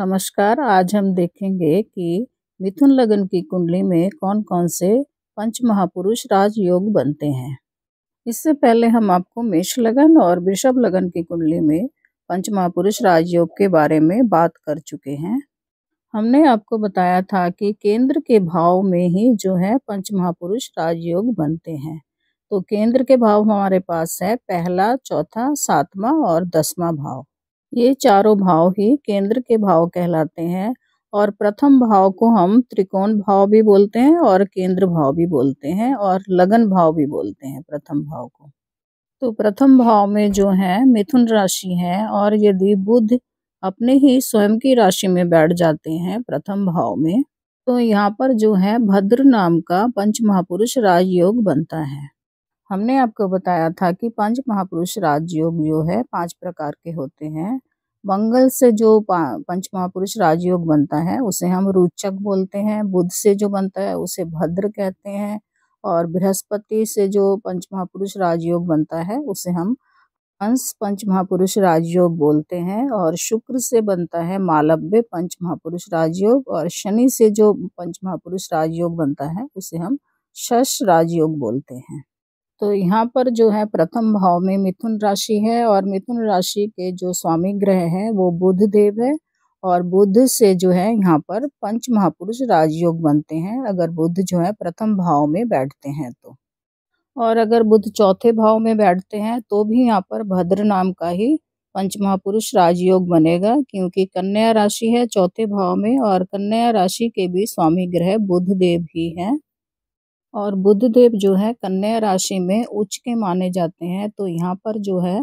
नमस्कार। आज हम देखेंगे कि मिथुन लगन की कुंडली में कौन कौन से पंच महापुरुष राजयोग बनते हैं। इससे पहले हम आपको मेष लगन और वृषभ लगन की कुंडली में पंच महापुरुष राजयोग के बारे में बात कर चुके हैं। हमने आपको बताया था कि केंद्र के भाव में ही जो है पंच महापुरुष राजयोग बनते हैं। तो केंद्र के भाव हमारे पास है पहला, चौथा, सातवां और 10वां भाव। ये चारों भाव ही केंद्र के भाव कहलाते हैं और प्रथम भाव को हम त्रिकोण भाव भी बोलते हैं और केंद्र भाव भी बोलते हैं और लगन भाव भी बोलते हैं प्रथम भाव को। तो प्रथम भाव में जो है मिथुन राशि है और यदि बुध अपने ही स्वयं की राशि में बैठ जाते हैं प्रथम भाव में, तो यहाँ पर जो है भद्र नाम का पंच महापुरुष राजयोग बनता है। हमने आपको बताया था कि पंच महापुरुष राजयोग जो है 5 प्रकार के होते हैं। मंगल से जो पंच महापुरुष राजयोग बनता है उसे हम रोचक बोलते हैं। बुध से जो बनता है उसे भद्र कहते हैं और बृहस्पति से जो पंच महापुरुष राजयोग बनता है उसे हम हंस पंच महापुरुष राजयोग बोलते हैं और शुक्र से बनता है मालव्य पंच महापुरुष राजयोग और शनि से जो पंच महापुरुष राजयोग बनता है उसे हम शश राजयोग बोलते हैं। तो यहाँ पर जो है प्रथम भाव में मिथुन राशि है और मिथुन राशि के जो स्वामी ग्रह हैं वो बुध देव है और बुध से जो है यहाँ पर पंच महापुरुष राजयोग बनते हैं अगर बुध जो है प्रथम भाव में बैठते हैं तो। और अगर बुध चौथे भाव में बैठते हैं तो भी यहाँ पर भद्र नाम का ही पंच महापुरुष राजयोग बनेगा, क्योंकि कन्या राशि है चौथे भाव में और कन्या राशि के भी स्वामी ग्रह बुध देव ही हैं और बुध देव जो है कन्या राशि में उच्च के माने जाते हैं। तो यहाँ पर जो है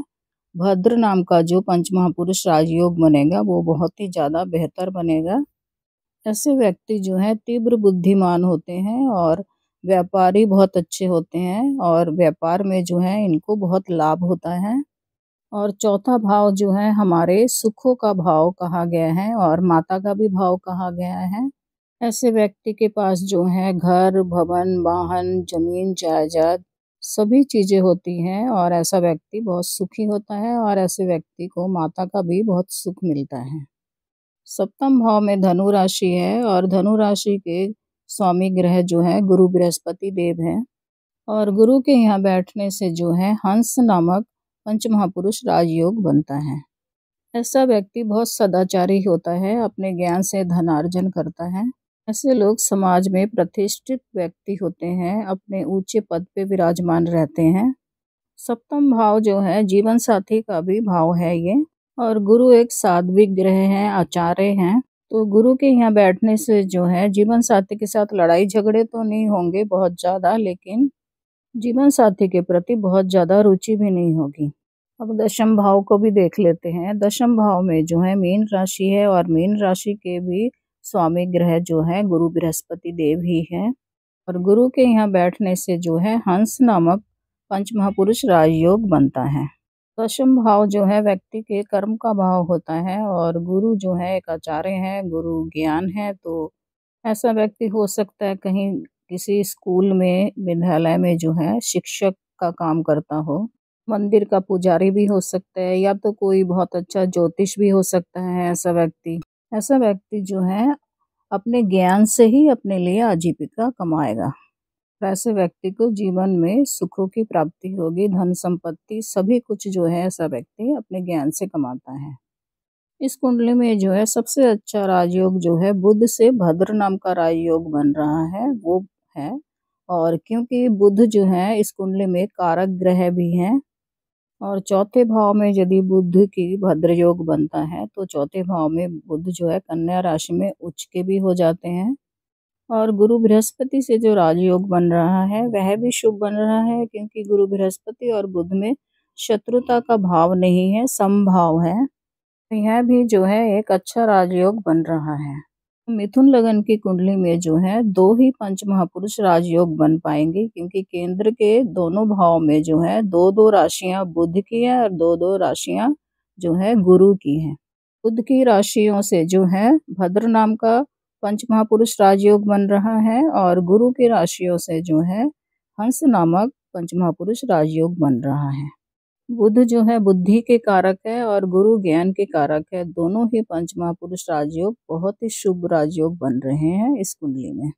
भद्र नाम का जो पंच महापुरुष राजयोग बनेगा वो बहुत ही ज़्यादा बेहतर बनेगा। ऐसे व्यक्ति जो है तीव्र बुद्धिमान होते हैं और व्यापारी बहुत अच्छे होते हैं और व्यापार में जो है इनको बहुत लाभ होता है। और चौथा भाव जो है हमारे सुखों का भाव कहा गया है और माता का भी भाव कहा गया है। ऐसे व्यक्ति के पास जो है घर, भवन, वाहन, जमीन, जायदाद सभी चीजें होती हैं और ऐसा व्यक्ति बहुत सुखी होता है और ऐसे व्यक्ति को माता का भी बहुत सुख मिलता है। सप्तम भाव में धनु राशि है और धनु राशि के स्वामी ग्रह जो है गुरु बृहस्पति देव है और गुरु के यहाँ बैठने से जो है हंस नामक पंच महापुरुष राजयोग बनता है। ऐसा व्यक्ति बहुत सदाचारी होता है, अपने ज्ञान से धनार्जन करता है। ऐसे लोग समाज में प्रतिष्ठित व्यक्ति होते हैं, अपने ऊंचे पद पे विराजमान रहते हैं। सप्तम भाव जो है जीवन साथी का भी भाव है ये और गुरु एक सात्विक ग्रह है, आचार्य हैं। तो गुरु के यहाँ बैठने से जो है जीवन साथी के साथ लड़ाई झगड़े तो नहीं होंगे बहुत ज़्यादा, लेकिन जीवन साथी के प्रति बहुत ज़्यादा रुचि भी नहीं होगी। अब दशम भाव को भी देख लेते हैं। दशम भाव में जो है मीन राशि है और मीन राशि के भी स्वामी ग्रह जो है गुरु बृहस्पति देव ही है और गुरु के यहाँ बैठने से जो है हंस नामक पंच महापुरुष राजयोग बनता है। दशम भाव जो है व्यक्ति के कर्म का भाव होता है और गुरु जो है एक आचार्य है, गुरु ज्ञान है। तो ऐसा व्यक्ति हो सकता है कहीं किसी स्कूल में, विद्यालय में जो है शिक्षक का काम करता हो, मंदिर का पुजारी भी हो सकता है या तो कोई बहुत अच्छा ज्योतिष भी हो सकता है। ऐसा व्यक्ति जो है अपने ज्ञान से ही अपने लिए आजीविका कमाएगा। ऐसे व्यक्ति को जीवन में सुखों की प्राप्ति होगी, धन संपत्ति सभी कुछ जो है ऐसा व्यक्ति अपने ज्ञान से कमाता है। इस कुंडली में जो है सबसे अच्छा राजयोग जो है बुध से भद्र नाम का राजयोग बन रहा है वो है। और क्योंकि बुध जो है इस कुंडली में कारक ग्रह भी हैं और चौथे भाव में यदि बुध की भद्र योग बनता है तो चौथे भाव में बुध जो है कन्या राशि में उच्च के भी हो जाते हैं। और गुरु बृहस्पति से जो राजयोग बन रहा है वह भी शुभ बन रहा है, क्योंकि गुरु बृहस्पति और बुध में शत्रुता का भाव नहीं है, समभाव है। तो यह भी जो है एक अच्छा राजयोग बन रहा है। मिथुन लगन की कुंडली में जो है 2 ही पंच महापुरुष राजयोग बन पाएंगे, क्योंकि केंद्र के दोनों भाव में जो है 2-2 राशियां बुध की है और 2-2 राशियां जो है गुरु की हैं। बुध की राशियों से जो है भद्र नाम का पंच महापुरुष राजयोग बन रहा है और गुरु की राशियों से जो है हंस नामक पंच महापुरुष राजयोग बन रहा है। बुध जो है बुद्धि के कारक है और गुरु ज्ञान के कारक है। दोनों ही पंच महापुरुष राजयोग बहुत ही शुभ राजयोग बन रहे हैं इस कुंडली में।